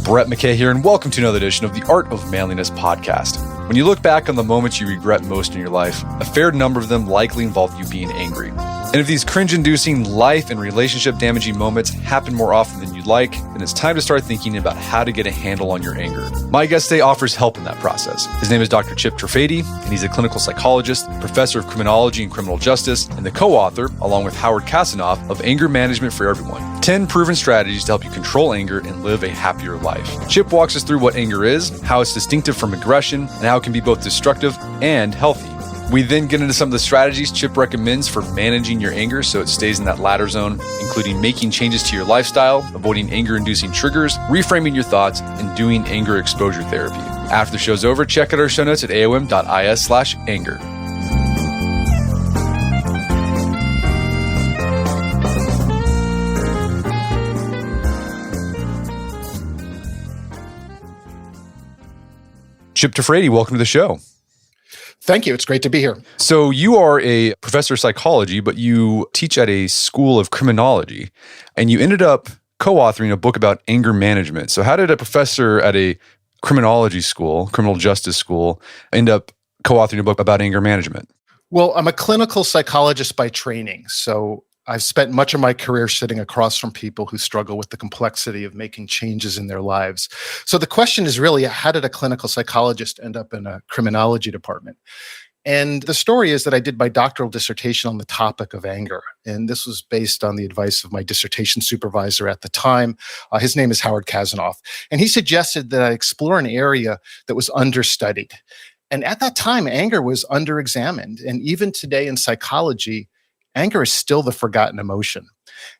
Brett McKay here, and welcome to another edition of the Art of Manliness podcast. When you look back on the moments you regret most in your life, a fair number of them likely involve you being angry. And if these cringe-inducing life and relationship-damaging moments happen more often than you'd like, then it's time to start thinking about how to get a handle on your anger. My guest today offers help in that process. His name is Dr. Tafrate, and he's a clinical psychologist, professor of criminology and criminal justice, and the co-author, along with Howard Kasanoff, of Anger Management for Everyone: 10 proven strategies to help you control anger and live a happier life. Chip walks us through what anger is, how it's distinctive from aggression, and how it can be both destructive and healthy. We then get into some of the strategies Chip recommends for managing your anger so it stays in that ladder zone, including making changes to your lifestyle, avoiding anger-inducing triggers, reframing your thoughts, and doing anger exposure therapy. After the show's over, check out our show notes at aom.is/anger. Chip Tafrate, welcome to the show. Thank you. It's great to be here. So you are a professor of psychology, but you teach at a school of criminology, and you ended up co-authoring a book about anger management. So how did a professor at a criminology school, criminal justice school, end up co-authoring a book about anger management? Well, I'm a clinical psychologist by training. So I've spent much of my career sitting across from people who struggle with the complexity of making changes in their lives. So the question is really, how did a clinical psychologist end up in a criminology department? And the story is that I did my doctoral dissertation on the topic of anger. And this was based on the advice of my dissertation supervisor at the time. His name is Howard Kasanoff. And he suggested that I explore an area that was understudied. And at that time, anger was underexamined. And even today in psychology, anger is still the forgotten emotion.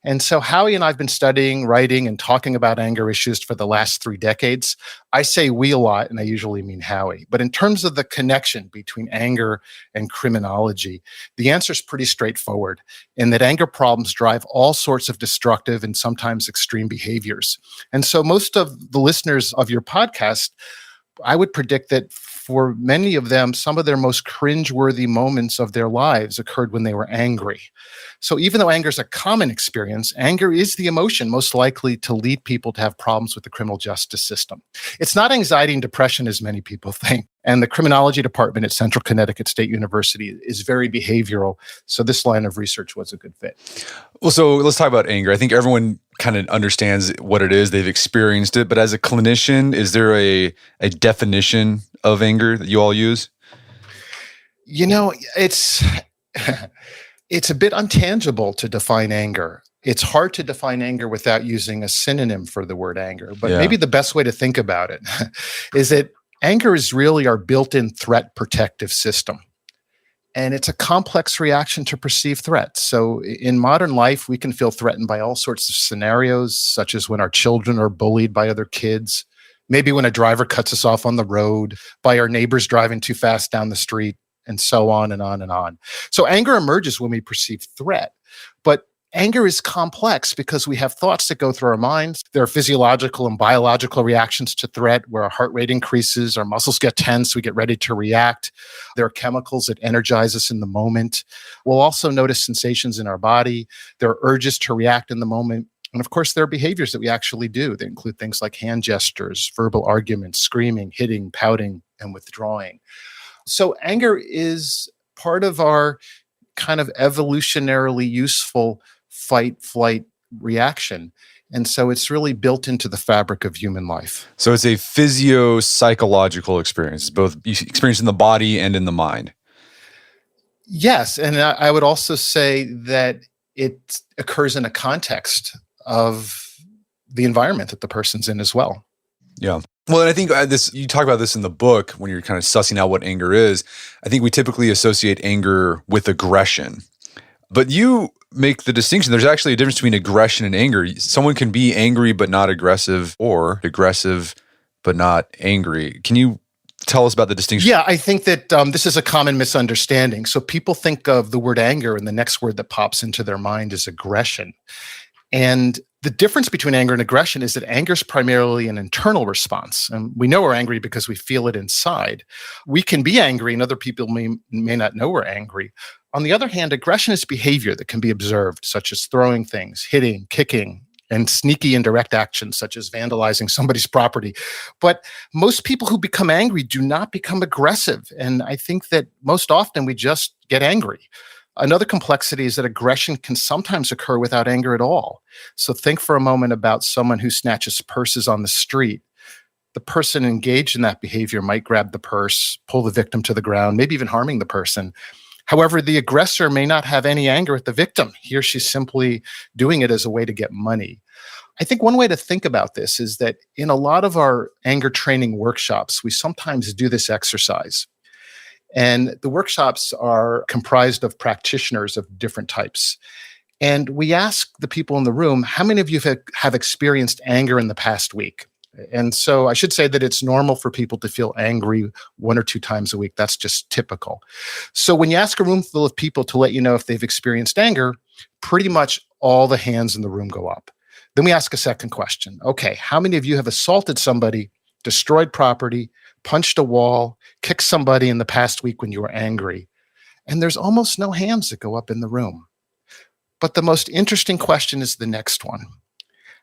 And so Howie and I have been studying, writing, and talking about anger issues for the last 3 decades. I say we a lot, and I usually mean Howie. But in terms of the connection between anger and criminology, the answer is pretty straightforward, in that anger problems drive all sorts of destructive and sometimes extreme behaviors. And so most of the listeners of your podcast, I would predict that for many of them, some of their most cringe-worthy moments of their lives occurred when they were angry. So even though anger is a common experience, anger is the emotion most likely to lead people to have problems with the criminal justice system. It's not anxiety and depression as many people think. And the criminology department at Central Connecticut State University is very behavioral. So this line of research was a good fit. Well, so let's talk about anger. I think everyone kind of understands what it is. They've experienced it. But as a clinician, is there a definition of anger that you all use? You know, it's a bit untangible to define anger. It's hard to define anger without using a synonym for the word anger. But maybe the best way to think about it is that anger is really our built-in threat protective system. And it's a complex reaction to perceived threats. So in modern life, we can feel threatened by all sorts of scenarios, such as when our children are bullied by other kids, maybe when a driver cuts us off on the road, by our neighbors driving too fast down the street, and so on and on and on. So anger emerges when we perceive threat. But anger is complex because we have thoughts that go through our minds. There are physiological and biological reactions to threat where our heart rate increases, our muscles get tense, we get ready to react. There are chemicals that energize us in the moment. We'll also notice sensations in our body. There are urges to react in the moment. And of course, there are behaviors that we actually do. They include things like hand gestures, verbal arguments, screaming, hitting, pouting, and withdrawing. So anger is part of our kind of evolutionarily useful fight-flight reaction. And so it's really built into the fabric of human life. So it's a physio-psychological experience. It's both you experience in the body and in the mind. Yes. And I would also say that it occurs in a context of the environment that the person's in as well. Yeah. Well, and I think you talk about this in the book when you're kind of sussing out what anger is. I think we typically associate anger with aggression. But you make the distinction. There's actually a difference between aggression and anger. Someone can be angry but not aggressive, or aggressive but not angry. Can you tell us about the distinction? Yeah, I think that this is a common misunderstanding. So people think of the word anger, and the next word that pops into their mind is aggression. And the difference between anger and aggression is that anger is primarily an internal response. And we know we're angry because we feel it inside. We can be angry, and other people may not know we're angry. On the other hand, aggression is behavior that can be observed, such as throwing things, hitting, kicking, and sneaky indirect actions such as vandalizing somebody's property. But most people who become angry do not become aggressive. And I think that most often we just get angry. Another complexity is that aggression can sometimes occur without anger at all. So think for a moment about someone who snatches purses on the street. The person engaged in that behavior might grab the purse, pull the victim to the ground, maybe even harming the person. However, the aggressor may not have any anger at the victim. He or she's simply doing it as a way to get money. I think one way to think about this is that in a lot of our anger training workshops, we sometimes do this exercise. And the workshops are comprised of practitioners of different types. And we ask the people in the room, how many of you have experienced anger in the past week? And so I should say that it's normal for people to feel angry 1 or 2 times a week. That's just typical. So when you ask a room full of people to let you know if they've experienced anger, pretty much all the hands in the room go up. Then we ask a second question. Okay, how many of you have assaulted somebody, destroyed property, punched a wall, kicked somebody in the past week when you were angry? And there's almost no hands that go up in the room. But the most interesting question is the next one.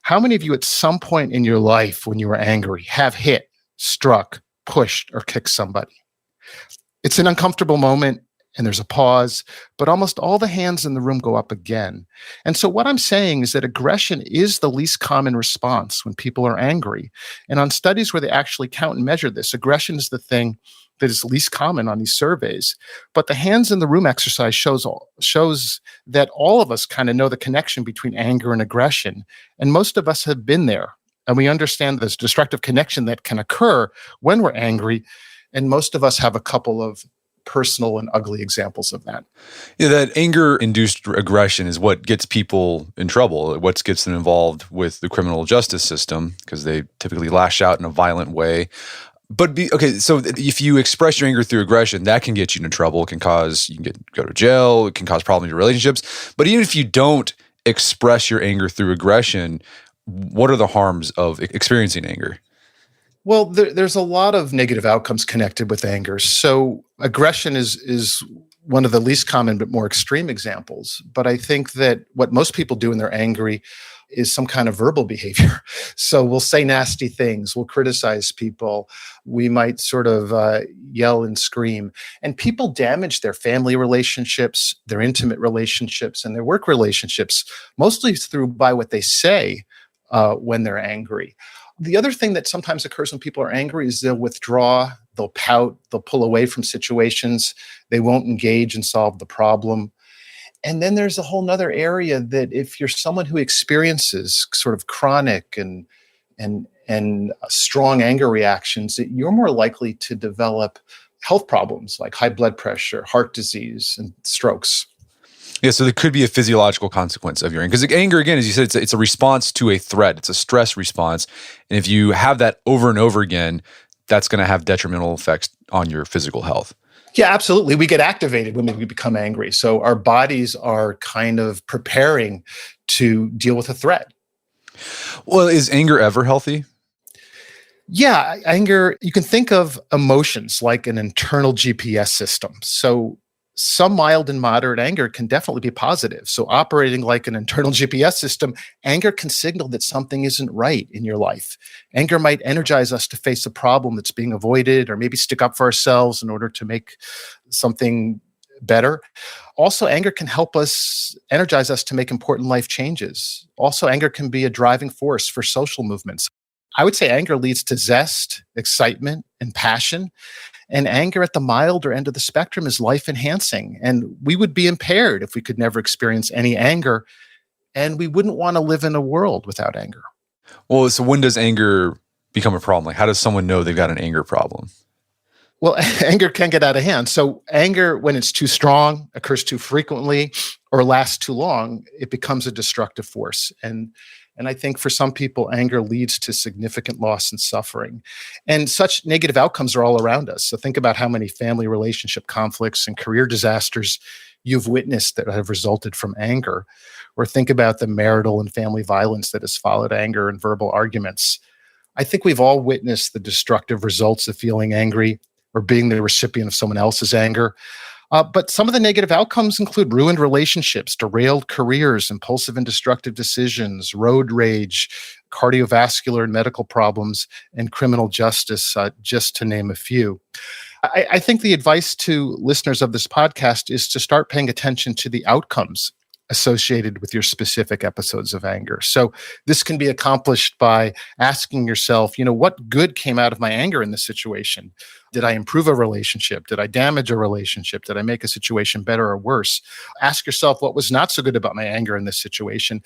How many of you at some point in your life when you were angry have hit, struck, pushed, or kicked somebody? It's an uncomfortable moment and there's a pause, but almost all the hands in the room go up again. And so what I'm saying is that aggression is the least common response when people are angry. And on studies where they actually count and measure this, aggression is the thing that is least common on these surveys. But the hands in the room exercise shows that all of us kind of know the connection between anger and aggression. And most of us have been there. And we understand this destructive connection that can occur when we're angry. And most of us have a couple of personal and ugly examples of that. Yeah, that anger-induced aggression is what gets people in trouble, what gets them involved with the criminal justice system, because they typically lash out in a violent way. But so if you express your anger through aggression, that can get you into trouble. It can cause you can go to jail. It can cause problems in your relationships. But even if you don't express your anger through aggression, what are the harms of experiencing anger? Well, there's a lot of negative outcomes connected with anger. So aggression is one of the least common but more extreme examples. But I think that what most people do when they're angry is some kind of verbal behavior. So we'll say nasty things, we'll criticize people, we might sort of yell and scream. And people damage their family relationships, their intimate relationships, and their work relationships, mostly by what they say when they're angry. The other thing that sometimes occurs when people are angry is they'll withdraw, they'll pout, they'll pull away from situations, they won't engage and solve the problem. And then there's a whole nother area that if you're someone who experiences sort of chronic and strong anger reactions, that you're more likely to develop health problems like high blood pressure, heart disease, and strokes. Yeah, so there could be a physiological consequence of your anger. Because anger, again, as you said, it's a response to a threat. It's a stress response. And if you have that over and over again, that's going to have detrimental effects on your physical health. Yeah, absolutely. We get activated when we become angry. So our bodies are kind of preparing to deal with a threat. Well, is anger ever healthy? Yeah, anger, you can think of emotions like an internal GPS system. So some mild and moderate anger can definitely be positive. So operating like an internal GPS system, anger can signal that something isn't right in your life. Anger might energize us to face a problem that's being avoided or maybe stick up for ourselves in order to make something better. Also, anger can help us, energize us to make important life changes. Also, anger can be a driving force for social movements. I would say anger leads to zest, excitement, and passion. And anger at the milder end of the spectrum is life enhancing. And we would be impaired if we could never experience any anger. And we wouldn't want to live in a world without anger. Well, so when does anger become a problem? Like, how does someone know they've got an anger problem? Well, anger can get out of hand. So anger, when it's too strong, occurs too frequently, or lasts too long, it becomes a destructive force. And I think for some people, anger leads to significant loss and suffering. And such negative outcomes are all around us. So think about how many family relationship conflicts and career disasters you've witnessed that have resulted from anger. Or think about the marital and family violence that has followed anger and verbal arguments. I think we've all witnessed the destructive results of feeling angry or being the recipient of someone else's anger. But some of the negative outcomes include ruined relationships, derailed careers, impulsive and destructive decisions, road rage, cardiovascular and medical problems, and criminal justice, just to name a few. I think the advice to listeners of this podcast is to start paying attention to the outcomes associated with your specific episodes of anger. So this can be accomplished by asking yourself, what good came out of my anger in this situation? Did I improve a relationship? Did I damage a relationship? Did I make a situation better or worse? Ask yourself, what was not so good about my anger in this situation?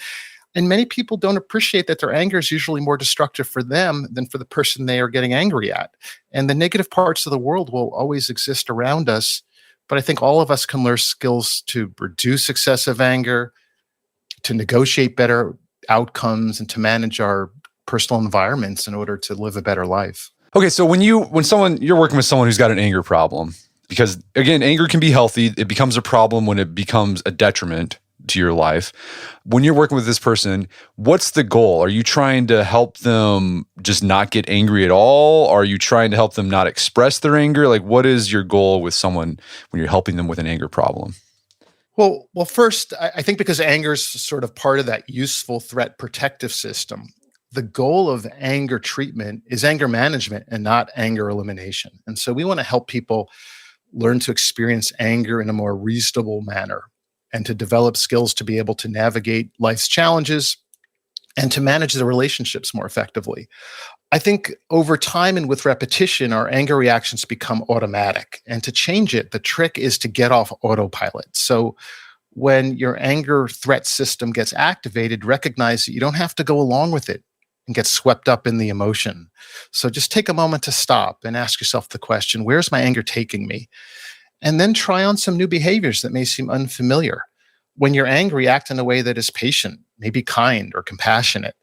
And many people don't appreciate that their anger is usually more destructive for them than for the person they are getting angry at. And the negative parts of the world will always exist around us. But I think all of us can learn skills to reduce excessive anger, to negotiate better outcomes, and to manage our personal environments in order to live a better life. Okay, so when you're working with someone who's got an anger problem, because again, anger can be healthy. It becomes a problem when it becomes a detriment to your life. When you're working with this person, what's the goal? Are you trying to help them just not get angry at all? Are you trying to help them not express their anger? Like, what is your goal with someone when you're helping them with an anger problem? Well, first, I think because anger is sort of part of that useful threat protective system, the goal of anger treatment is anger management and not anger elimination. And so we want to help people learn to experience anger in a more reasonable manner and to develop skills to be able to navigate life's challenges and to manage the relationships more effectively. I think over time and with repetition, our anger reactions become automatic. And to change it, the trick is to get off autopilot. So when your anger threat system gets activated, recognize that you don't have to go along with it and get swept up in the emotion. So just take a moment to stop and ask yourself the question, where's my anger taking me? And then try on some new behaviors that may seem unfamiliar. When you're angry, act in a way that is patient, maybe kind or compassionate.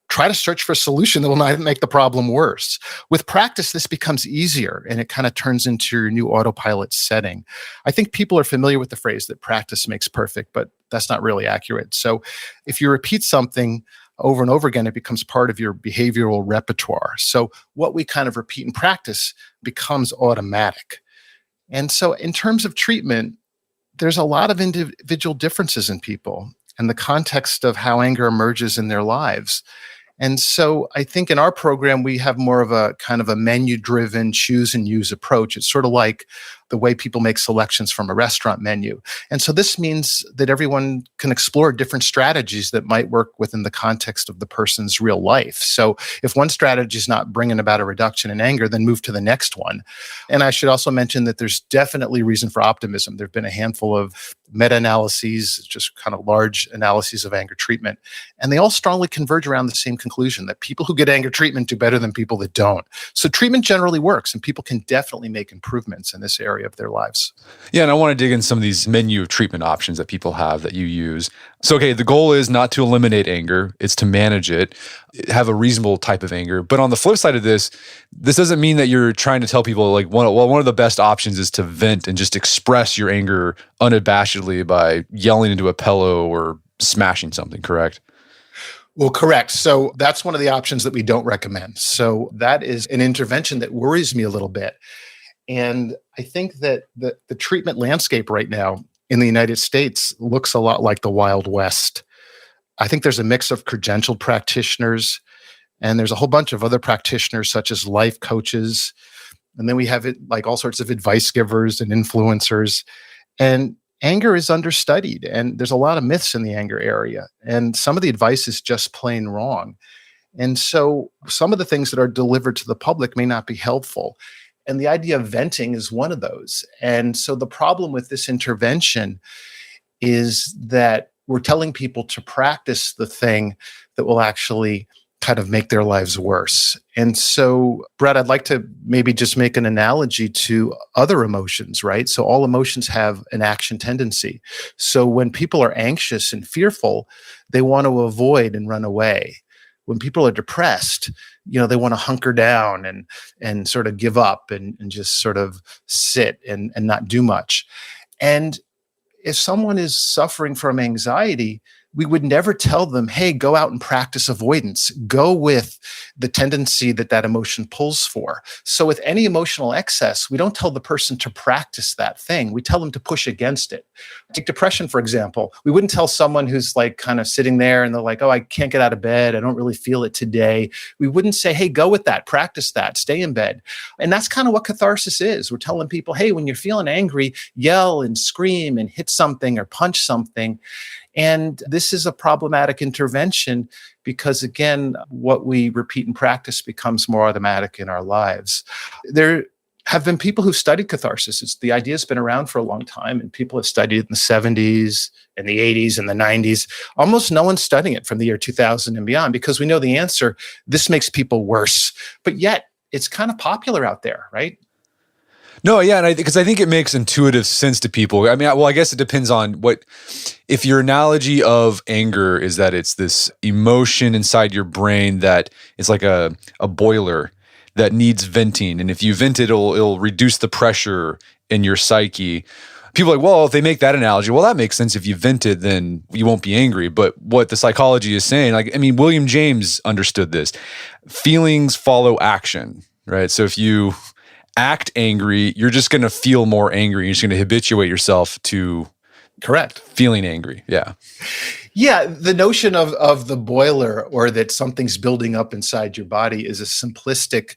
Try to search for a solution that will not make the problem worse. With practice, this becomes easier and it kind of turns into your new autopilot setting. I think people are familiar with the phrase that practice makes perfect, but that's not really accurate. So if you repeat something over and over again, it becomes part of your behavioral repertoire. So what we kind of repeat and practice becomes automatic. And so in terms of treatment, there's a lot of individual differences in people and the context of how anger emerges in their lives. And so I think in our program, we have more of a kind of a menu-driven choose and use approach. It's sort of like the way people make selections from a restaurant menu. And so this means that everyone can explore different strategies that might work within the context of the person's real life. So if one strategy is not bringing about a reduction in anger, then move to the next one. And I should also mention that there's definitely reason for optimism. There have been a handful of meta-analyses, just kind of large analyses of anger treatment. And they all strongly converge around the same conclusion that people who get anger treatment do better than people that don't. So treatment generally works and people can definitely make improvements in this area of their lives. Yeah, and I want to dig in some of these menu of treatment options that people have that you use. So, okay, the goal is not to eliminate anger, it's to manage it, have a reasonable type of anger. But on the flip side of this doesn't mean that you're trying to tell people like, one of the best options is to vent and just express your anger unabashedly by yelling into a pillow or smashing something, correct? Well, correct. So that's one of the options that we don't recommend. So that is an intervention that worries me a little bit. And I think that the treatment landscape right now in the United States looks a lot like the Wild West. I think there's a mix of credentialed practitioners, and there's a whole bunch of other practitioners such as life coaches. And then we have it like all sorts of advice givers and influencers. And anger is understudied, and there's a lot of myths in the anger area. And some of the advice is just plain wrong. And so some of the things that are delivered to the public may not be helpful. And the idea of venting is one of those. And so the problem with this intervention is that we're telling people to practice the thing that will actually kind of make their lives worse. And so, Brett, I'd like to maybe just make an analogy to other emotions, right? So all emotions have an action tendency. So when people are anxious and fearful, they want to avoid and run away. When people are depressed, they want to hunker down and sort of give up and just sort of sit and not do much. And if someone is suffering from anxiety, we would never tell them, hey, go out and practice avoidance. Go with the tendency that emotion pulls for. So with any emotional excess, we don't tell the person to practice that thing. We tell them to push against it. Take depression, for example. We wouldn't tell someone who's like kind of sitting there and they're like, oh, I can't get out of bed. I don't really feel it today. We wouldn't say, hey, go with that, practice that, stay in bed. And that's kind of what catharsis is. We're telling people, hey, when you're feeling angry, yell and scream and hit something or punch something. And this is a problematic intervention because, again, what we repeat and practice becomes more automatic in our lives. There have been people who've studied catharsis. The idea has been around for a long time, and people have studied it in the 70s and the 80s and the 90s. Almost no one's studying it from the year 2000 and beyond because we know the answer. This makes people worse. But yet, it's kind of popular out there, right? No, yeah, and because I think it makes intuitive sense to people. I mean, well, I guess it depends on what, if your analogy of anger is that it's this emotion inside your brain that is like a boiler that needs venting, and if you vent it, it'll reduce the pressure in your psyche. People are like, well, if they make that analogy, well, that makes sense. If you vent it, then you won't be angry. But what the psychology is saying, like, I mean, William James understood this. Feelings follow action, right? So if you act angry, you're just going to feel more angry. You're just going to habituate yourself to feeling angry. Yeah. Yeah. The notion of the boiler, or that something's building up inside your body, is a simplistic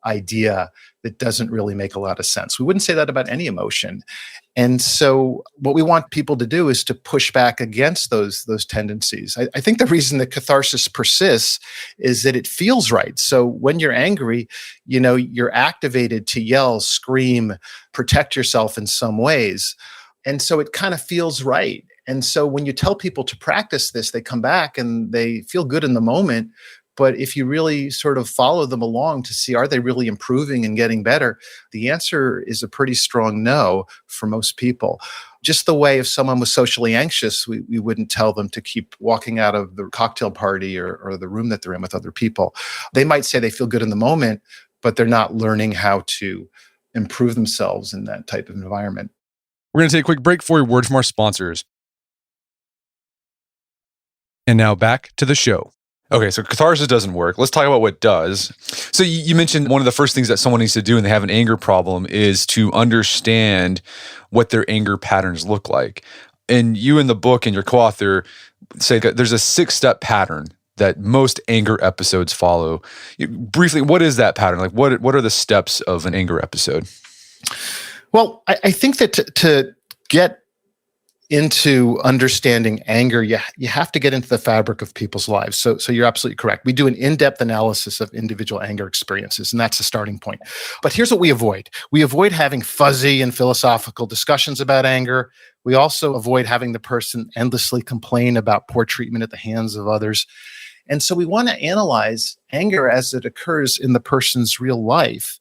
idea that doesn't really make a lot of sense. We wouldn't say that about any emotion. And so what we want people to do is to push back against those tendencies. I think the reason that catharsis persists is that it feels right. So when you're angry, you're activated to yell, scream, protect yourself in some ways. And so it kind of feels right. And so when you tell people to practice this, they come back and they feel good in the moment. But if you really sort of follow them along to see, are they really improving and getting better? The answer is a pretty strong no for most people. Just the way if someone was socially anxious, we wouldn't tell them to keep walking out of the cocktail party or the room that they're in with other people. They might say they feel good in the moment, but they're not learning how to improve themselves in that type of environment. We're going to take a quick break for a word from our sponsors. And now back to the show. Okay, so catharsis doesn't work. Let's talk about what does. So you mentioned one of the first things that someone needs to do when they have an anger problem is to understand what their anger patterns look like. And you in the book and your co-author say that there's a 6-step pattern that most anger episodes follow. Briefly, what is that pattern? Like, what are the steps of an anger episode? Well, I think that to get into understanding anger, you have to get into the fabric of people's lives. So you're absolutely correct. We do an in-depth analysis of individual anger experiences, and that's the starting point. But here's what we avoid. We avoid having fuzzy and philosophical discussions about anger. We also avoid having the person endlessly complain about poor treatment at the hands of others. And so we want to analyze anger as it occurs in the person's real life.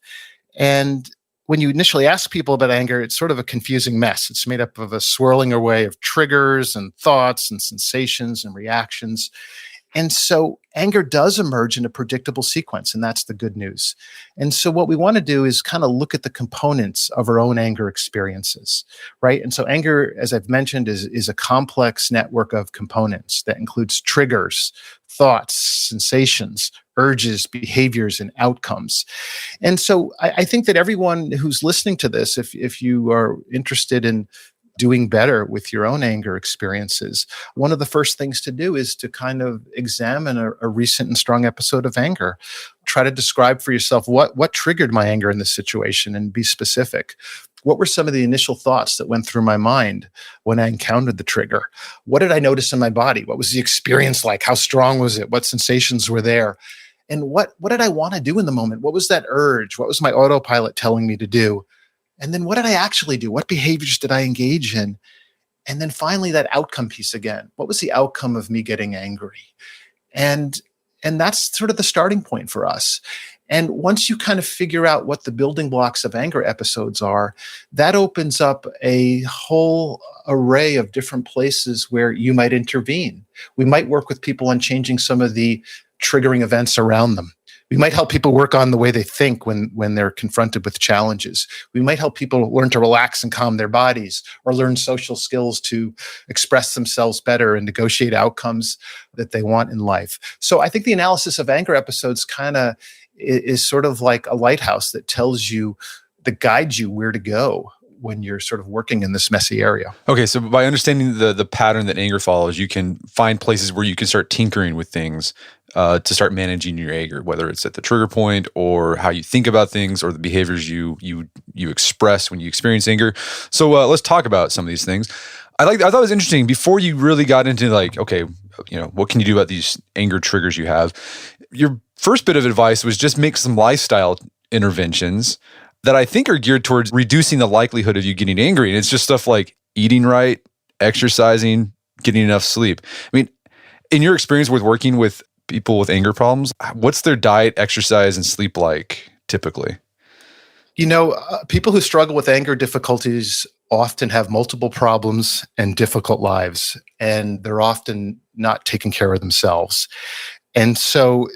And when you initially ask people about anger, it's sort of a confusing mess. It's made up of a swirling array of triggers and thoughts and sensations and reactions. And so anger does emerge in a predictable sequence, and that's the good news. And so what we want to do is kind of look at the components of our own anger experiences, right? And so anger, as I've mentioned, is a complex network of components that includes triggers, thoughts, sensations, urges, behaviors, and outcomes. And so I think that everyone who's listening to this, if you are interested in doing better with your own anger experiences, one of the first things to do is to kind of examine a recent and strong episode of anger. Try to describe for yourself what triggered my anger in this situation, and be specific. What were some of the initial thoughts that went through my mind when I encountered the trigger? What did I notice in my body? What was the experience like? How strong was it? What sensations were there? And what did I want to do in the moment? What was that urge? What was my autopilot telling me to do? And then what did I actually do? What behaviors did I engage in? And then finally, that outcome piece again. What was the outcome of me getting angry? And that's sort of the starting point for us. And once you kind of figure out what the building blocks of anger episodes are, that opens up a whole array of different places where you might intervene. We might work with people on changing some of the triggering events around them. We might help people work on the way they think when they're confronted with challenges. We might help people learn to relax and calm their bodies, or learn social skills to express themselves better and negotiate outcomes that they want in life. So I think the analysis of anger episodes kind of is sort of like a lighthouse that guides you where to go when you're sort of working in this messy area. Okay, so by understanding the pattern that anger follows, you can find places where you can start tinkering with things to start managing your anger, whether it's at the trigger point or how you think about things or the behaviors you express when you experience anger. So let's talk about some of these things. I thought it was interesting before you really got into like, okay, what can you do about these anger triggers you have? Your first bit of advice was just make some lifestyle interventions that I think are geared towards reducing the likelihood of you getting angry. And it's just stuff like eating right, exercising, getting enough sleep. I mean, in your experience with working with people with anger problems, what's their diet, exercise, and sleep like typically? People who struggle with anger difficulties often have multiple problems and difficult lives, and they're often not taking care of themselves. And so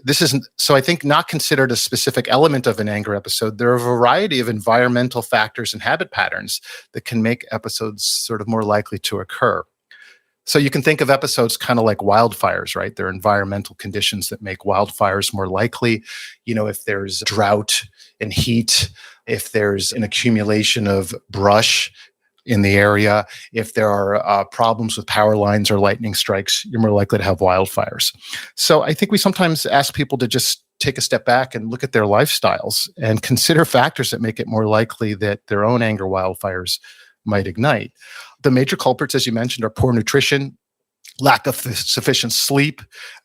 I think not considered a specific element of an anger episode. There are a variety of environmental factors and habit patterns that can make episodes sort of more likely to occur. So you can think of episodes kind of like wildfires, right? There are environmental conditions that make wildfires more likely. If there's drought and heat, if there's an accumulation of brush in the area, if there are problems with power lines or lightning strikes, you're more likely to have wildfires. So I think we sometimes ask people to just take a step back and look at their lifestyles and consider factors that make it more likely that their own anger wildfires might ignite. The major culprits, as you mentioned, are poor nutrition, lack of sufficient sleep,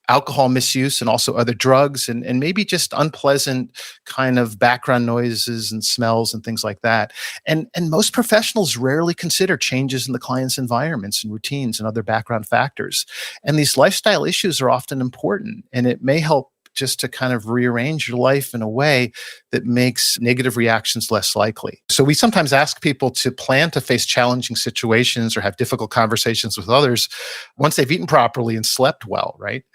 alcohol misuse, and also other drugs, and maybe just unpleasant kind of background noises and smells and things like that. And most professionals rarely consider changes in the client's environments and routines and other background factors. And these lifestyle issues are often important, and it may help just to kind of rearrange your life in a way that makes negative reactions less likely. So we sometimes ask people to plan to face challenging situations or have difficult conversations with others once they've eaten properly and slept well, right?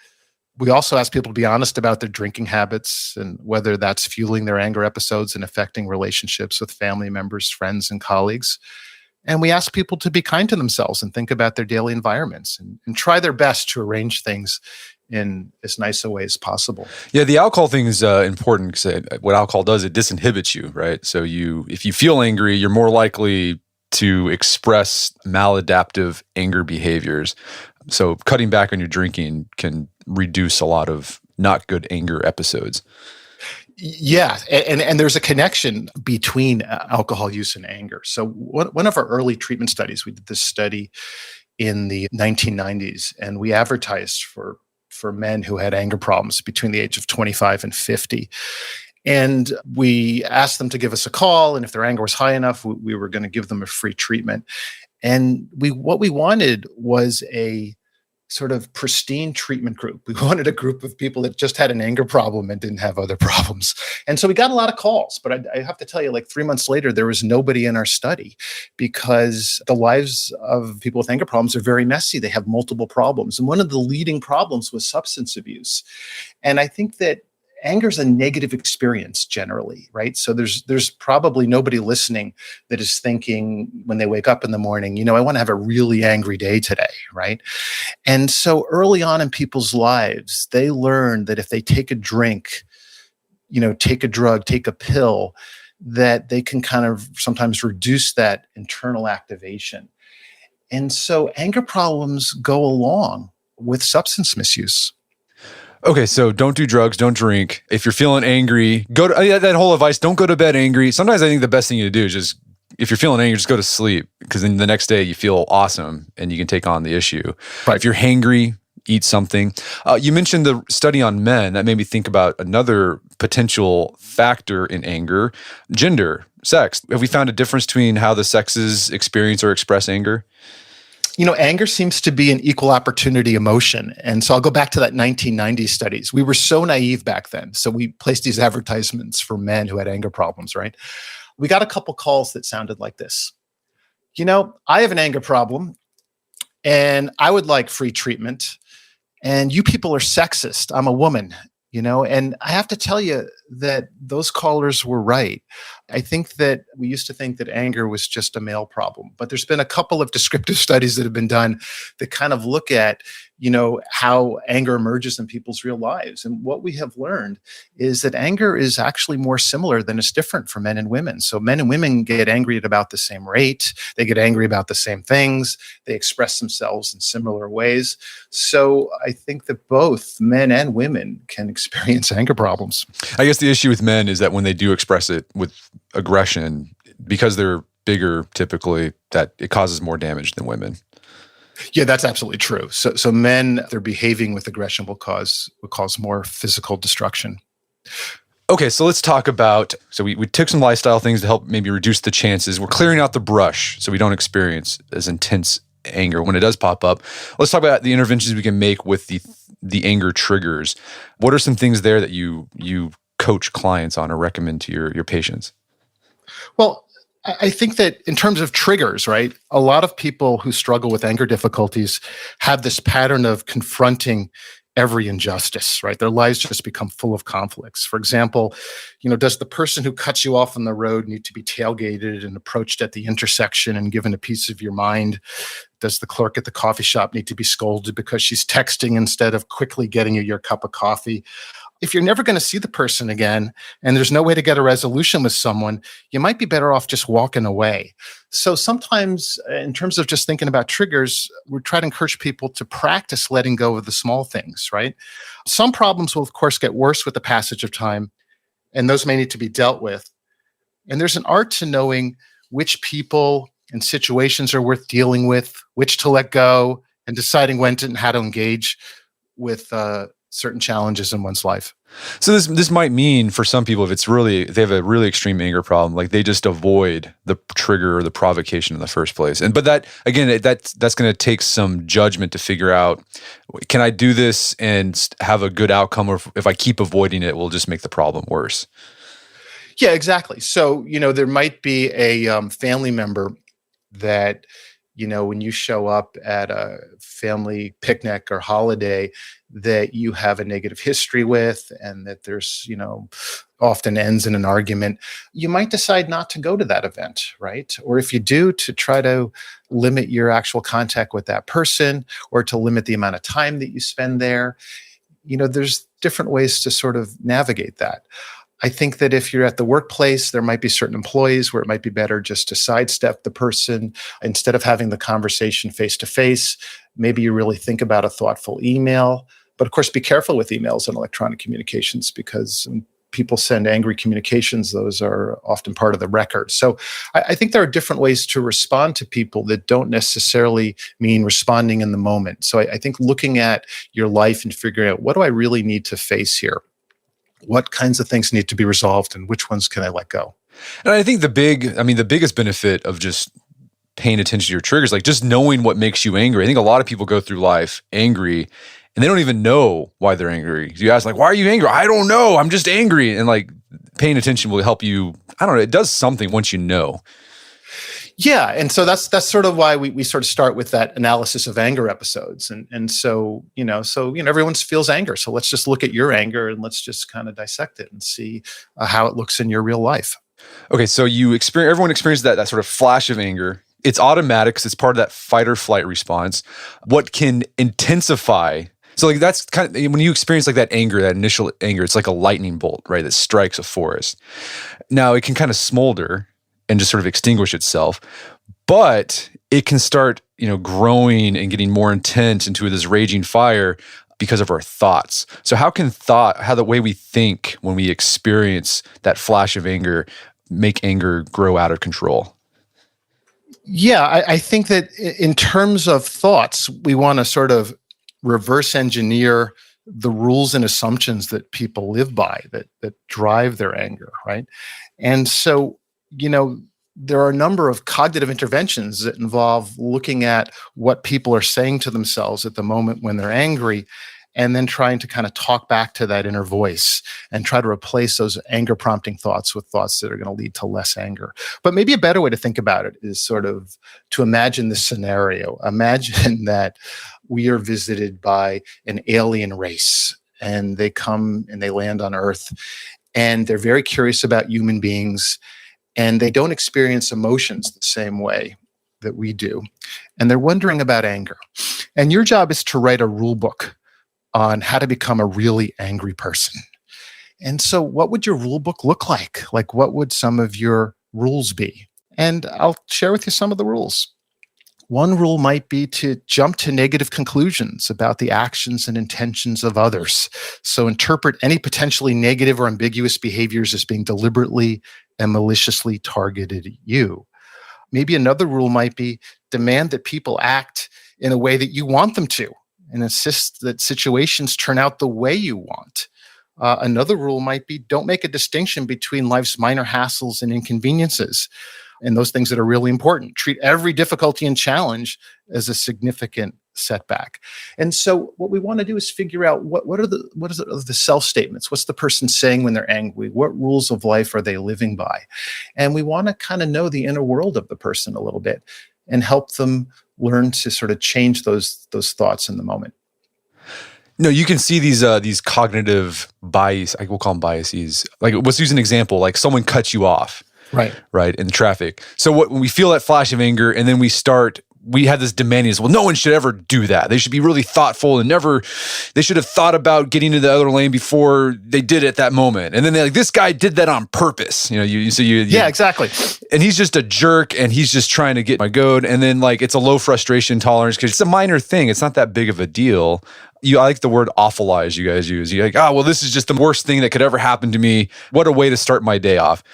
We also ask people to be honest about their drinking habits and whether that's fueling their anger episodes and affecting relationships with family members, friends, and colleagues. And we ask people to be kind to themselves and think about their daily environments and try their best to arrange things in as nice a way as possible. Yeah, the alcohol thing is important because what alcohol does, it disinhibits you, right? So if you feel angry, you're more likely to express maladaptive anger behaviors. So cutting back on your drinking can reduce a lot of not good anger episodes. Yeah, and there's a connection between alcohol use and anger. So one of our early treatment studies, we did this study in the 1990s, and we advertised for men who had anger problems between the age of 25 and 50. And we asked them to give us a call, and if their anger was high enough, we were going to give them a free treatment. And what we wanted was a sort of pristine treatment group. We wanted a group of people that just had an anger problem and didn't have other problems. And so we got a lot of calls, but I have to tell you, like 3 months later, there was nobody in our study because the lives of people with anger problems are very messy. They have multiple problems. And one of the leading problems was substance abuse. And I think that anger is a negative experience generally, right? So there's probably nobody listening that is thinking when they wake up in the morning, I want to have a really angry day today, right? And so early on in people's lives, they learn that if they take a drink, take a drug, take a pill, that they can kind of sometimes reduce that internal activation. And so anger problems go along with substance misuse. Okay, so don't do drugs, don't drink. If you're feeling angry, go to that whole advice, don't go to bed angry. Sometimes I think the best thing to do is just, if you're feeling angry, just go to sleep because then the next day you feel awesome and you can take on the issue. Right. If you're hangry, eat something. You mentioned the study on men. That made me think about another potential factor in anger, gender, sex. Have we found a difference between how the sexes experience or express anger? Anger seems to be an equal opportunity emotion. And so I'll go back to that 1990s studies. We were so naive back then. So we placed these advertisements for men who had anger problems, right? We got a couple calls that sounded like this. I have an anger problem and I would like free treatment. And you people are sexist. I'm a woman. And I have to tell you that those callers were right. I think that we used to think that anger was just a male problem, but there's been a couple of descriptive studies that have been done that kind of look at, how anger emerges in people's real lives. And what we have learned is that anger is actually more similar than it's different for men and women. So men and women get angry at about the same rate. They get angry about the same things. They express themselves in similar ways. So I think that both men and women can experience anger problems. I guess the issue with men is that when they do express it with aggression, because they're bigger typically, that it causes more damage than women. Yeah, that's absolutely true. So men, they're behaving with aggression will cause more physical destruction. Okay, so let's talk about, so we took some lifestyle things to help maybe reduce the chances. We're clearing out the brush so we don't experience as intense anger when it does pop up. Let's talk about the interventions we can make with the anger triggers. What are some things there that you coach clients on or recommend to your patients? Well, I think that in terms of triggers, right, a lot of people who struggle with anger difficulties have this pattern of confronting every injustice, right? Their lives just become full of conflicts. For example, does the person who cuts you off on the road need to be tailgated and approached at the intersection and given a piece of your mind? Does the clerk at the coffee shop need to be scolded because she's texting instead of quickly getting you your cup of coffee? If you're never going to see the person again and there's no way to get a resolution with someone, you might be better off just walking away. So sometimes in terms of just thinking about triggers, we try to encourage people to practice letting go of the small things, right? Some problems will, of course, get worse with the passage of time, and those may need to be dealt with. And there's an art to knowing which people and situations are worth dealing with, which to let go, and deciding when to and how to engage with certain challenges in one's life. So this might mean for some people, if they have a really extreme anger problem, like they just avoid the trigger or the provocation in the first place. But that, again, that's going to take some judgment to figure out, can I do this and have a good outcome, or if I keep avoiding it, will just make the problem worse? Yeah, exactly. So, there might be a family member that, when you show up at a family picnic or holiday, that you have a negative history with, and that there's, often ends in an argument, you might decide not to go to that event, right? Or if you do, to try to limit your actual contact with that person, or to limit the amount of time that you spend there. There's different ways to sort of navigate that. I think that if you're at the workplace, there might be certain employees where it might be better just to sidestep the person instead of having the conversation face to face. Maybe you really think about a thoughtful email. But of course, be careful with emails and electronic communications, because when people send angry communications, those are often part of the record. So I think there are different ways to respond to people that don't necessarily mean responding in the moment. So I think looking at your life and figuring out, what do I really need to face here? What kinds of things need to be resolved, and which ones can I let go? And I think the biggest benefit of just paying attention to your triggers, like just knowing what makes you angry. I think a lot of people go through life angry and they don't even know why they're angry. You ask, like, why are you angry? I don't know. I'm just angry. And like paying attention will help you. I don't know. It does something once you know. Yeah. And so that's sort of why we sort of start with that analysis of anger episodes. And so everyone feels anger. So let's just look at your anger and let's just kind of dissect it and see how it looks in your real life. Okay. So everyone experiences that sort of flash of anger. It's automatic because it's part of that fight or flight response. What can intensify? So like that's kind of, when you experience like that anger, that initial anger, it's like a lightning bolt, right? That strikes a forest. Now it can kind of smolder and just sort of extinguish itself. But it can start, growing and getting more intense into this raging fire because of our thoughts. So how the way we think when we experience that flash of anger, make anger grow out of control? Yeah, I think that in terms of thoughts, we want to sort of reverse engineer the rules and assumptions that people live by that drive their anger, right? And so, there are a number of cognitive interventions that involve looking at what people are saying to themselves at the moment when they're angry, and then trying to kind of talk back to that inner voice and try to replace those anger prompting thoughts with thoughts that are going to lead to less anger. But maybe a better way to think about it is sort of to imagine this scenario. Imagine that we are visited by an alien race, and they come and they land on Earth, and they're very curious about human beings, and they don't experience emotions the same way that we do. And they're wondering about anger. And your job is to write a rule book on how to become a really angry person. And so what would your rule book look like? Like, what would some of your rules be? And I'll share with you some of the rules. One rule might be to jump to negative conclusions about the actions and intentions of others. So interpret any potentially negative or ambiguous behaviors as being deliberately and maliciously targeted at you. Maybe another rule might be demand that people act in a way that you want them to, and insist that situations turn out the way you want. Another rule might be don't make a distinction between life's minor hassles and inconveniences and those things that are really important. Treat every difficulty and challenge as a significant setback. And so what we want to do is figure out what are the self-statements? What's the person saying when they're angry? What rules of life are they living by? And we want to kind of know the inner world of the person a little bit and help them learn to sort of change those thoughts in the moment. No, you can see these cognitive bias. I will call them biases. Like, let's use an example. Like, someone cuts you off, right, in the traffic. So when we feel that flash of anger, and then we have this demanding as well. No one should ever do that. They should be really thoughtful and they should have thought about getting into the other lane before they did it at that moment. And then they're like, this guy did that on purpose. Yeah, exactly. And he's just a jerk, and he's just trying to get my goat. And then like, it's a low frustration tolerance because it's a minor thing. It's not that big of a deal. I like the word awfulize you guys use. You're like, well, this is just the worst thing that could ever happen to me. What a way to start my day off.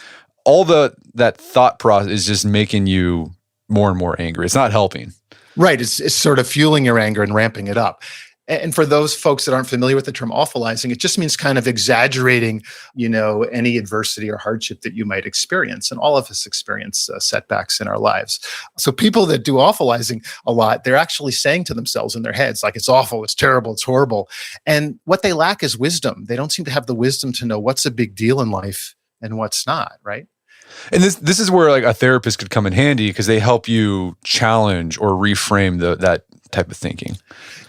All that thought process is just making you more and more angry. It's not helping. Right. It's sort of fueling your anger and ramping it up. And for those folks that aren't familiar with the term awfulizing, it just means kind of exaggerating, any adversity or hardship that you might experience. And all of us experience setbacks in our lives. So people that do awfulizing a lot, they're actually saying to themselves in their heads, like, it's awful, it's terrible, it's horrible. And what they lack is wisdom. They don't seem to have the wisdom to know what's a big deal in life and what's not, right? And this is where like a therapist could come in handy because they help you challenge or reframe that type of thinking.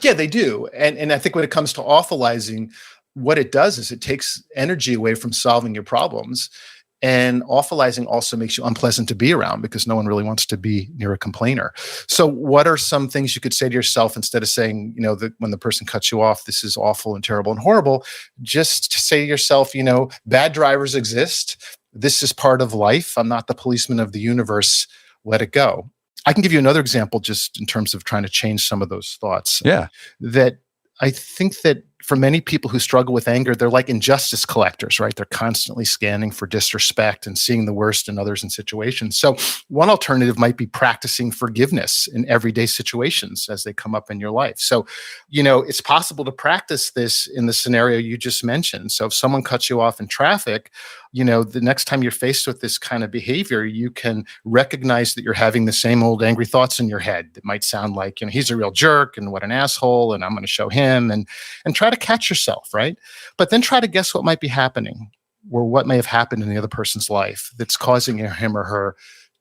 Yeah, they do. And I think when it comes to awfulizing, what it does is it takes energy away from solving your problems. And awfulizing also makes you unpleasant to be around because no one really wants to be near a complainer. So what are some things you could say to yourself instead of saying, that when the person cuts you off, this is awful and terrible and horrible, just to say to yourself, bad drivers exist. This is part of life. I'm not the policeman of the universe. Let it go. I can give you another example just in terms of trying to change some of those thoughts. Yeah. That I think that for many people who struggle with anger, they're like injustice collectors, right? They're constantly scanning for disrespect and seeing the worst in others and situations. So one alternative might be practicing forgiveness in everyday situations as they come up in your life. So, it's possible to practice this in the scenario you just mentioned. So if someone cuts you off in traffic, the next time you're faced with this kind of behavior, you can recognize that you're having the same old angry thoughts in your head that might sound like, he's a real jerk and what an asshole and I'm going to show him and try to catch yourself, right? But then try to guess what might be happening or what may have happened in the other person's life that's causing him or her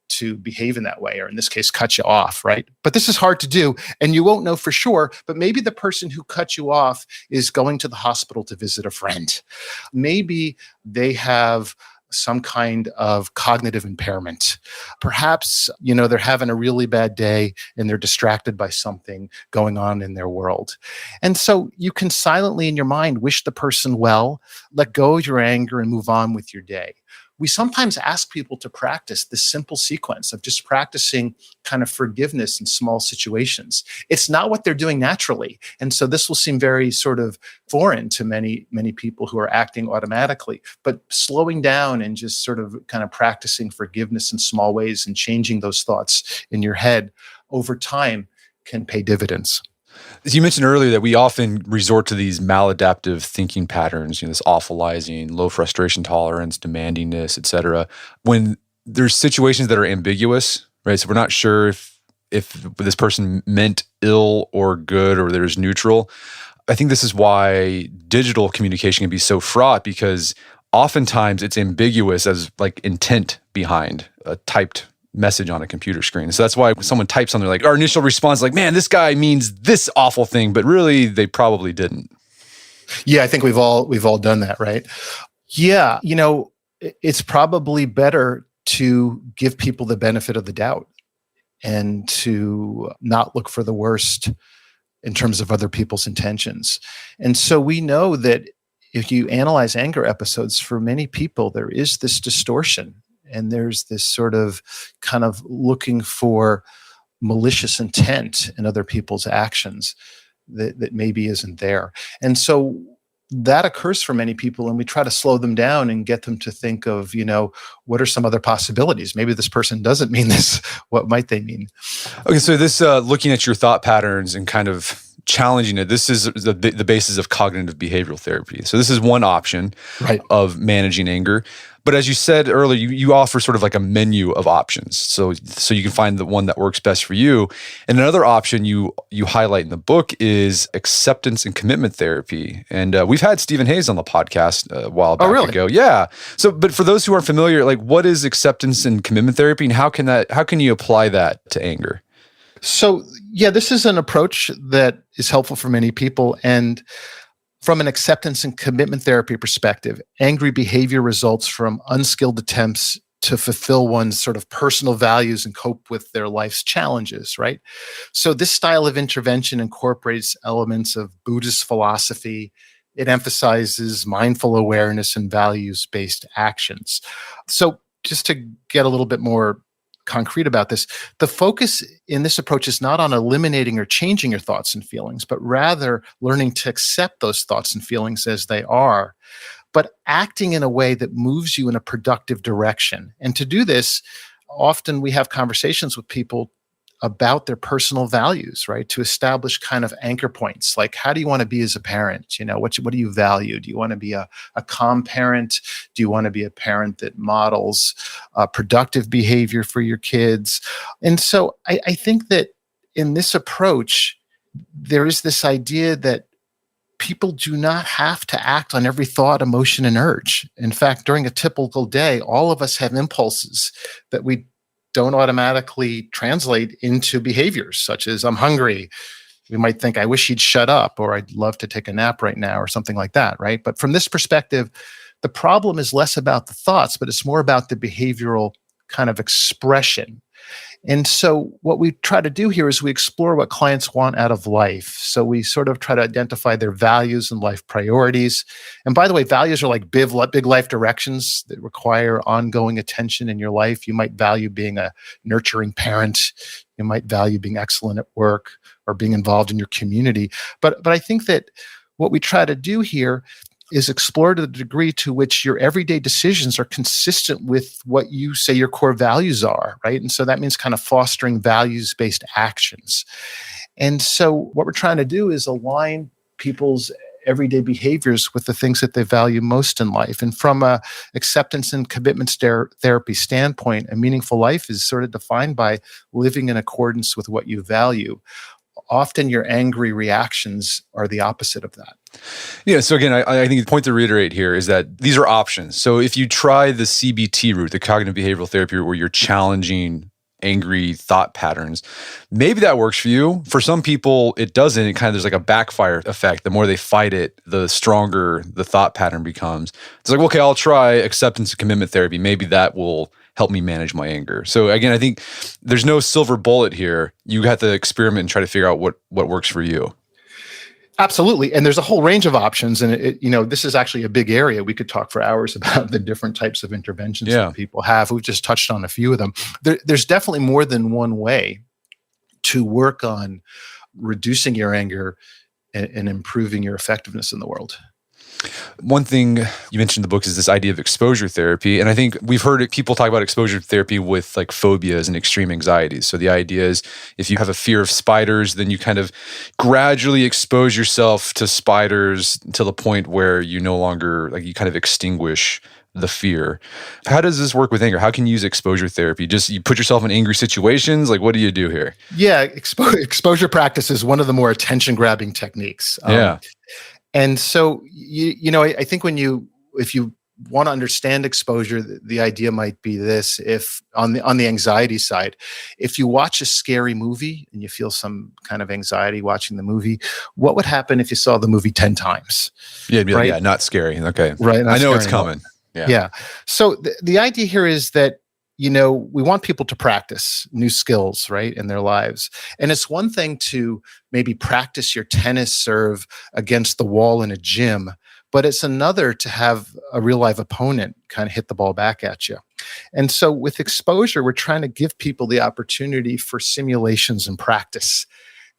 to behave in that way, or in this case, cut you off, right? But this is hard to do, and you won't know for sure, but maybe the person who cut you off is going to the hospital to visit a friend. Maybe they have some kind of cognitive impairment. Perhaps, they're having a really bad day and they're distracted by something going on in their world. And so you can silently in your mind wish the person well, let go of your anger and move on with your day. We sometimes ask people to practice this simple sequence of just practicing kind of forgiveness in small situations. It's not what they're doing naturally. And so this will seem very sort of foreign to many, many people who are acting automatically. But slowing down and just sort of kind of practicing forgiveness in small ways and changing those thoughts in your head over time can pay dividends. As you mentioned earlier that we often resort to these maladaptive thinking patterns, this awfulizing, low frustration tolerance, demandingness, et cetera, when there's situations that are ambiguous, right? So we're not sure if this person meant ill or good or there's neutral. I think this is why digital communication can be so fraught because oftentimes it's ambiguous as like intent behind a typed message on a computer screen. So that's why when someone types something like our initial response is like, man, this guy means this awful thing, but really they probably didn't. Yeah, I think we've all done that, right? Yeah, it's probably better to give people the benefit of the doubt and to not look for the worst in terms of other people's intentions. And so we know that if you analyze anger episodes, for many people, there is this distortion and there's this sort of kind of looking for malicious intent in other people's actions that maybe isn't there. And so that occurs for many people, and we try to slow them down and get them to think of, what are some other possibilities? Maybe this person doesn't mean this. What might they mean? Okay, so this looking at your thought patterns and kind of challenging it, this is the basis of cognitive behavioral therapy. So this is one option of managing anger. But as you said earlier, you offer sort of like a menu of options. So you can find the one that works best for you. And another option you highlight in the book is acceptance and commitment therapy. And we've had Stephen Hayes on the podcast a while back ago. Yeah. So, but for those who aren't familiar, like what is acceptance and commitment therapy, and how can you apply that to anger? So, yeah, this is an approach that is helpful for many people. And from an acceptance and commitment therapy perspective, angry behavior results from unskilled attempts to fulfill one's sort of personal values and cope with their life's challenges, right? So this style of intervention incorporates elements of Buddhist philosophy. It emphasizes mindful awareness and values-based actions. So just to get a little bit more concrete about this, the focus in this approach is not on eliminating or changing your thoughts and feelings, but rather learning to accept those thoughts and feelings as they are, but acting in a way that moves you in a productive direction. And to do this, often we have conversations with people about their personal values, right? To establish kind of anchor points, like how do you want to be as a parent? What do you value? Do you want to be a calm parent? Do you want to be a parent that models productive behavior for your kids? And so I think that in this approach, there is this idea that people do not have to act on every thought, emotion, and urge. In fact, during a typical day, all of us have impulses that we don't automatically translate into behaviors such as I'm hungry. We might think, I wish he'd shut up, or I'd love to take a nap right now, or something like that, right? But from this perspective, the problem is less about the thoughts, but it's more about the behavioral kind of expression. And so what we try to do here is we explore what clients want out of life. So we sort of try to identify their values and life priorities. And by the way, values are like big life directions that require ongoing attention in your life. You might value being a nurturing parent. You might value being excellent at work or being involved in your community. But I think that what we try to do here is explore to the degree to which your everyday decisions are consistent with what you say your core values are, right? And so that means kind of fostering values-based actions. And so what we're trying to do is align people's everyday behaviors with the things that they value most in life. And from a acceptance and commitment therapy standpoint, a meaningful life is sort of defined by living in accordance with what you value. Often your angry reactions are the opposite of that. Yeah. So again, I think the point to reiterate here is that these are options. So if you try the CBT route, the cognitive behavioral therapy route, where you're challenging angry thought patterns, maybe that works for you. For some people, it doesn't. It kind of, there's like a backfire effect. The more they fight it, the stronger the thought pattern becomes. It's like, okay, I'll try acceptance and commitment therapy. Maybe that will help me manage my anger. So again, I think there's no silver bullet here. You have to experiment and try to figure out what works for you. Absolutely. And there's a whole range of options. And this is actually a big area. We could talk for hours about the different types of interventions that people have. We've just touched on a few of them. There's definitely more than one way to work on reducing your anger and improving your effectiveness in the world. One thing you mentioned in the book is this idea of exposure therapy. And I think we've heard people talk about exposure therapy with like phobias and extreme anxieties. So the idea is if you have a fear of spiders, then you kind of gradually expose yourself to spiders to the point where you no longer, like you kind of extinguish the fear. How does this work with anger? How can you use exposure therapy? Just you put yourself in angry situations? Like what do you do here? Yeah, exposure practice is one of the more attention-grabbing techniques. And so, I think if you want to understand exposure, the idea might be this: if on the anxiety side, if you watch a scary movie and you feel some kind of anxiety watching the movie, what would happen if you saw the movie 10 times? Yeah, it'd be like, Right? yeah, not scary. Okay. Right. I Not know it's scary at all. coming. Yeah. Yeah. So the idea here is that, we want people to practice new skills, right, in their lives. And it's one thing to maybe practice your tennis serve against the wall in a gym, but it's another to have a real live opponent kind of hit the ball back at you. And so with exposure, we're trying to give people the opportunity for simulations and practice.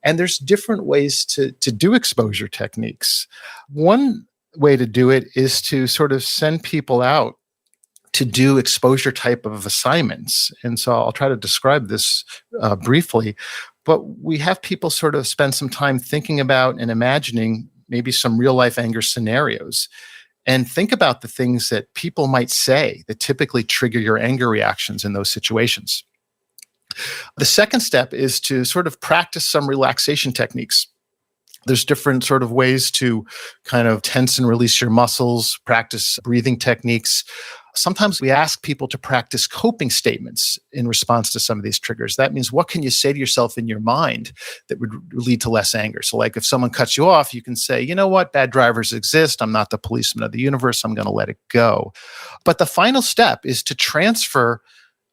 And there's different ways to do exposure techniques. One way to do it is to sort of send people out to do exposure type of assignments. And so I'll try to describe this briefly, but we have people sort of spend some time thinking about and imagining maybe some real life anger scenarios, and think about the things that people might say that typically trigger your anger reactions in those situations. The second step is to sort of practice some relaxation techniques. There's different sort of ways to kind of tense and release your muscles, practice breathing techniques. Sometimes we ask people to practice coping statements in response to some of these triggers. That means, what can you say to yourself in your mind that would lead to less anger? So like if someone cuts you off, you can say, you know what, bad drivers exist. I'm not the policeman of the universe. I'm going to let it go. But the final step is to transfer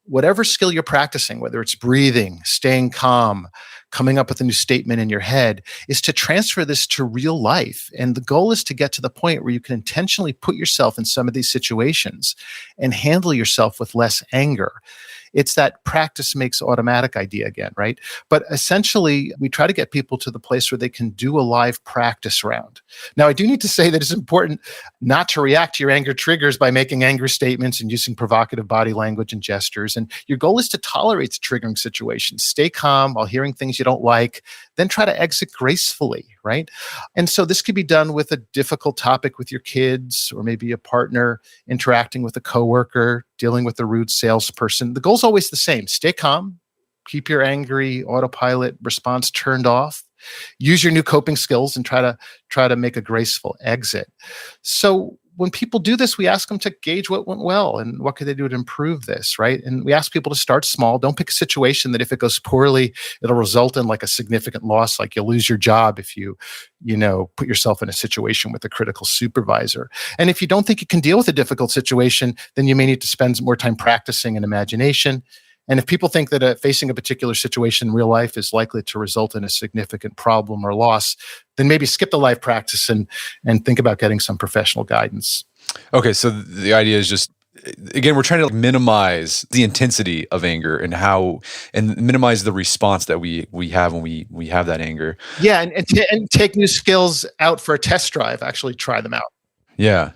whatever skill you're practicing, whether it's breathing, staying calm, coming up with a new statement in your head, is to transfer this to real life. And the goal is to get to the point where you can intentionally put yourself in some of these situations and handle yourself with less anger. It's that practice makes automatic idea again, right? But essentially, we try to get people to the place where they can do a live practice round. Now, I do need to say that it's important not to react to your anger triggers by making angry statements and using provocative body language and gestures. And your goal is to tolerate the triggering situations. Stay calm while hearing things you don't like, then try to exit gracefully, right? And so this could be done with a difficult topic with your kids, or maybe a partner, interacting with a coworker, dealing with a rude salesperson. The goal's always the same: stay calm, keep your angry autopilot response turned off, use your new coping skills, and try to make a graceful exit. So when people do this, we ask them to gauge what went well and what could they do to improve this, right? And we ask people to start small. Don't pick a situation that if it goes poorly, it'll result in like a significant loss, like you'll lose your job if you put yourself in a situation with a critical supervisor. And if you don't think you can deal with a difficult situation, then you may need to spend more time practicing in imagination. And if people think that facing a particular situation in real life is likely to result in a significant problem or loss, then maybe skip the live practice and think about getting some professional guidance. Okay, so the idea is just, again, we're trying to minimize the intensity of anger and minimize the response that we have when we have that anger. Yeah, and take new skills out for a test drive. Actually, try them out. Yeah.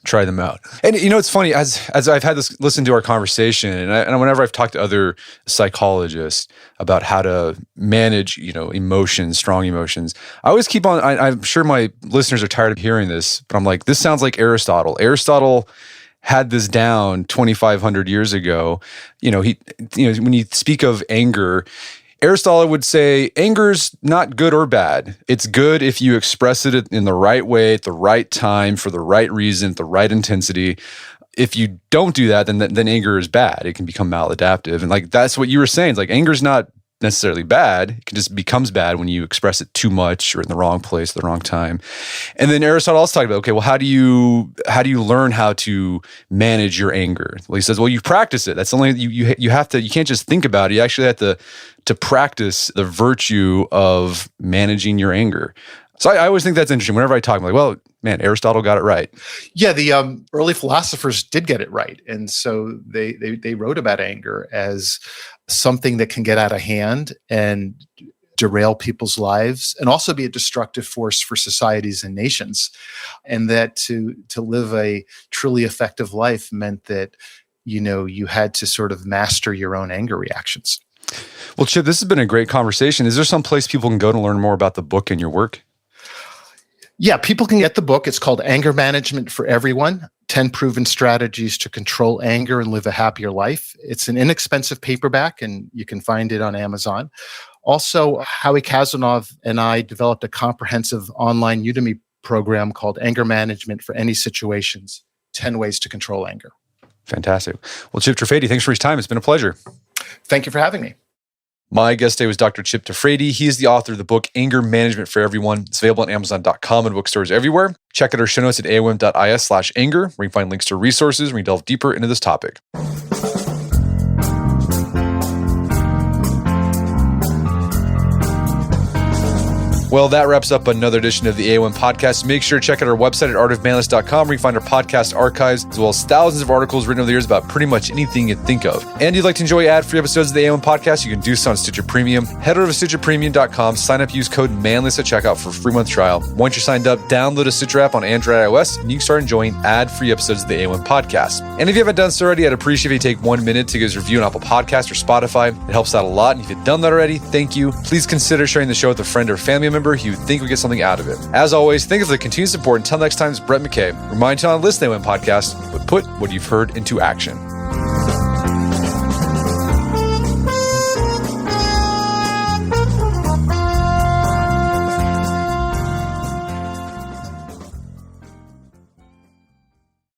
Try them out. And it's funny, as I've had this listen to our conversation, and whenever I've talked to other psychologists about how to manage, emotions, strong emotions, I always keep on, I'm sure my listeners are tired of hearing this, but I'm like, this sounds like Aristotle. Aristotle had this down 2,500 years ago. When you speak of anger, Aristotle would say anger's not good or bad. It's good if you express it in the right way, at the right time, for the right reason, the right intensity. If you don't do that, then anger is bad. It can become maladaptive. And like that's what you were saying. It's like anger's not necessarily bad. It just becomes bad when you express it too much or in the wrong place, the wrong time. And then Aristotle also talked about, okay, well, how do you learn how to manage your anger? Well, he says, well, you practice it. That's only you have to. You can't just think about it. You actually have to practice the virtue of managing your anger. So I always think that's interesting. Whenever I talk, I'm like, well, man, Aristotle got it right. Yeah, the early philosophers did get it right. And so they wrote about anger as something that can get out of hand and derail people's lives, and also be a destructive force for societies and nations. And that to live a truly effective life meant that, you had to sort of master your own anger reactions. Well, Chip, this has been a great conversation. Is there some place people can go to learn more about the book and your work? Yeah, people can get the book. It's called Anger Management for Everyone: 10 Proven Strategies to Control Anger and Live a Happier Life. It's an inexpensive paperback, and you can find it on Amazon. Also, Howie Kazanov and I developed a comprehensive online Udemy program called Anger Management for Any Situations: 10 ways to control anger. Fantastic. Well, Chip Tafrate, thanks for his time. It's been a pleasure. Thank you for having me. My guest today was Dr. Chip Tafrate. He is the author of the book, Anger Management for Everyone. It's available on Amazon.com and bookstores everywhere. Check out our show notes at aom.is/anger, where you can find links to resources where you delve deeper into this topic. Well, that wraps up another edition of the AOM podcast. Make sure to check out our website at artofmanliness.com, where you find our podcast archives, as well as thousands of articles written over the years about pretty much anything you think of. And you'd like to enjoy ad-free episodes of the AOM podcast, you can do so on Stitcher Premium. Head over to StitcherPremium.com, sign up, use code Manliness at checkout for a free month trial. Once you're signed up, download a Stitcher app on Android and iOS, and you can start enjoying ad-free episodes of the AOM podcast. And if you haven't done so already, I'd appreciate if you take 1 minute to give us a review on Apple Podcasts or Spotify. It helps out a lot. And if you've done that already, thank you. Please consider sharing the show with a friend or family member who you think would get something out of it. As always, thank you for the continued support. Until next time, it's Brett McKay. Remind you on the Listen AOM podcast, but put what you've heard into action.